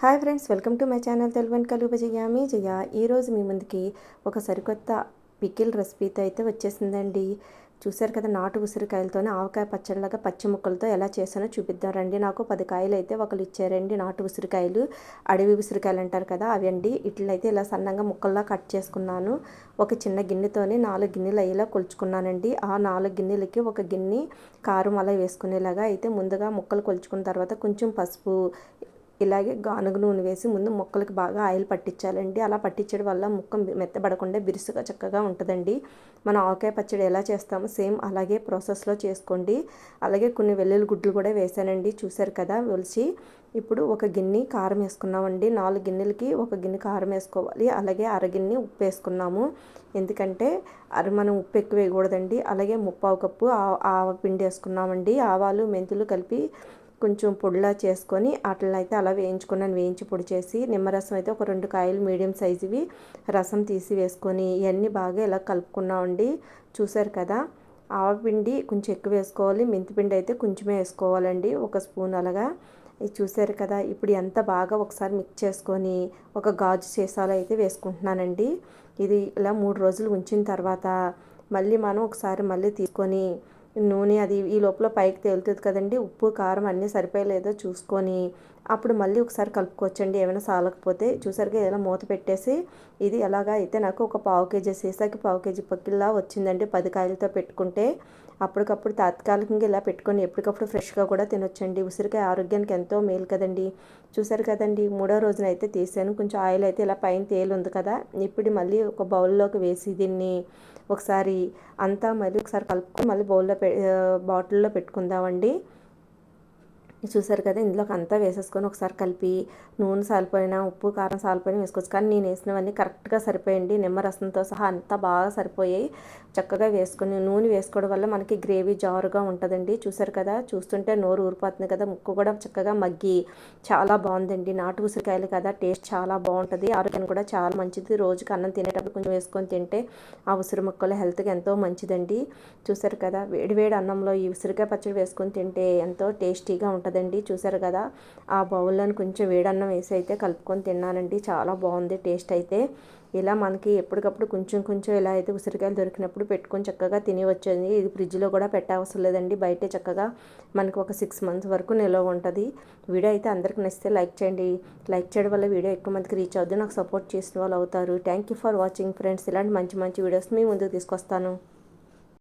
Hi friends, welcome to my channel Telugu వంటకాలు బజయ్యామి జయ. ఈరోజు మీ ముందుకి ఒక సరికొత్త పికిల్ రెసిపీతో అయితే వచ్చేసిందండి. చూసారు కదా, నాటు ఉసిరికాయలతోనే ఆవకాయ పచ్చడిలాగా పచ్చి ముక్కలతో ఎలా చేసానో చూపిద్దాం రండి. నాకు 10 కాయలు అయితే ఒకరు ఇచ్చారండి. నాటు ఉసిరికాయలు, అడవి ఉసిరికాయలు అంటారు కదా, అవి అండి. ఇట్లయితే ఇలా సన్నంగా ముక్కల్లా కట్ చేసుకున్నాను. ఒక చిన్న గిన్నెతోని 4 గిన్నెలు అయ్యేలా కొలుచుకున్నానండి. ఆ 4 గిన్నెలకి ఒక గిన్నె కారం అలా వేసుకునేలాగా అయితే ముందుగా ముక్కలు కొలుచుకున్న తర్వాత కొంచెం పసుపు, ఇలాగే గానుగ నూనె వేసి ముందు ముక్కలకి బాగా ఆయిల్ పట్టించాలండి. అలా పట్టించడం వల్ల ముక్క మెత్తబడకుండా బిరుసుగా చక్కగా ఉంటుందండి. మనం ఆవకాయ పచ్చడి ఎలా చేస్తామో సేమ్ అలాగే ప్రాసెస్లో చేసుకోండి. అలాగే కొన్ని వెల్లుల్లి గుడ్లు కూడా వేసానండి. చూసారు కదా ఒలిచి. ఇప్పుడు ఒక గిన్నె కారం వేసుకున్నామండి. 4 గిన్నెలకి ఒక గిన్నె కారం వేసుకోవాలి. అలాగే అరగిన్నె ఉప్పు వేసుకున్నాము. ఎందుకంటే మనం ఉప్పు ఎక్కువ వేయకూడదండి. అలాగే 1/4 కప్పు ఆవపిండి వేసుకున్నామండి. ఆవాలు మెంతులు కలిపి కొంచెం పొడిలా చేసుకొని వాటిని అయితే అలా వేయించుకున్నాను. వేయించి పొడి చేసి నిమ్మరసం అయితే ఒక 2 కాయలు మీడియం సైజువి రసం తీసి వేసుకొని ఇవన్నీ బాగా ఇలా కలుపుకున్నామండి. చూసారు కదా, ఆవపిండి కొంచెం ఎక్కువ వేసుకోవాలి, మెంతిపిండి అయితే కొంచెమే వేసుకోవాలండి, 1 స్పూన్ అలాగా. ఇది చూసారు కదా. ఇప్పుడు ఎంత బాగా ఒకసారి మిక్స్ చేసుకొని ఒక గాజు సీసాలో అయితే వేసుకుంటున్నానండి. ఇది ఇలా 3 రోజులు ఉంచిన తర్వాత మళ్ళీ మనం ఒకసారి మళ్ళీ తీసుకొని నూనె అది ఈ లోపల పైకి తేలుతుంది కదండి, ఉప్పు కారం అన్నీ సరిపోయలేదో చూసుకొని అప్పుడు మళ్ళీ ఒకసారి కలుపుకోవచ్చండి. ఏమైనా సాలకపోతే. చూసారుగా ఇలా మూత పెట్టేసి ఇది ఎలాగా అయితే నాకు ఒక 1/4 కేజీ సీసాకి 1/4 కేజీ పక్కిల్లా వచ్చిందండి. 10 కాయలతో పెట్టుకుంటే అప్పటికప్పుడు తాత్కాలికంగా ఇలా పెట్టుకొని ఎప్పటికప్పుడు ఫ్రెష్గా కూడా తినొచ్చండి. ఉసిరికాయ ఆరోగ్యానికి ఎంతో మేలు కదండి. చూసారు కదండి, 3వ రోజున అయితే తీసాను. కొంచెం ఆయిల్ అయితే ఇలా పైన తేలి ఉంది కదా. ఇప్పుడు మళ్ళీ ఒక బౌల్లోకి వేసి దీన్ని ఒకసారి అంతా మళ్ళీ ఒకసారి కలుపుకొని మళ్ళీ బాటిల్లో పెట్టుకుందామండి. చూసారు కదా, ఇందులోకి అంతా వేసేసుకొని ఒకసారి కలిపి నూనె సాలిపోయినా ఉప్పు కారం సాలిపోయినా వేసుకోవచ్చు. కానీ నేను వేసినవన్నీ కరెక్ట్గా సరిపోయండి. నిమ్మరసంతో సహా అంతా బాగా సరిపోయాయి. చక్కగా వేసుకొని నూనె వేసుకోవడం వల్ల మనకి గ్రేవీ జారుగా ఉంటుందండి. చూసారు కదా, చూస్తుంటే నోరు ఊరిపోతుంది కదా. ముక్క కూడా చక్కగా మగ్గి చాలా బాగుందండి. నాటు ఉసిరికాయలు కదా, టేస్ట్ చాలా బాగుంటుంది. ఆరోగ్యానికి కూడా చాలా మంచిది. రోజుకి అన్నం తినేటప్పుడు కొంచెం వేసుకొని తింటే ఆ ఉసిరి ముక్కలు హెల్త్కి ఎంతో మంచిదండి. చూసారు కదా, వేడివేడి అన్నంలో ఈ ఉసిరికాయ పచ్చడి వేసుకొని తింటే ఎంతో టేస్టీగా ఉంటుందండి. చూసారు కదా, ఆ బౌల్లోని కొంచెం వేడన్నం వేసి అయితే కలుపుకొని తిన్నానండి. చాలా బాగుంది టేస్ట్ అయితే. ఇలా మనకి ఎప్పటికప్పుడు కొంచెం కొంచెం ఇలా అయితే ఉసిరికాయలు దొరికినప్పుడు పెట్టుకొని చక్కగా తినవచ్చండి. ఇది ఫ్రిడ్జ్లో కూడా పెట్టవసరం లేదండి. బయటే చక్కగా మనకు ఒక 6 మంత్స్ వరకు నిల్వ ఉంటుంది. వీడియో అయితే అందరికి నచ్చితే లైక్ చేయండి. లైక్ చేయడం వల్ల వీడియో ఎక్కువ మందికి రీచ్ అవుతుంది. నాకు సపోర్ట్ చేసిన వాళ్ళు అవుతారు. Thank you for watching friends. ఇలాంటి మంచి మంచి వీడియోస్ మీ ముందుకు తీసుకొస్తాను.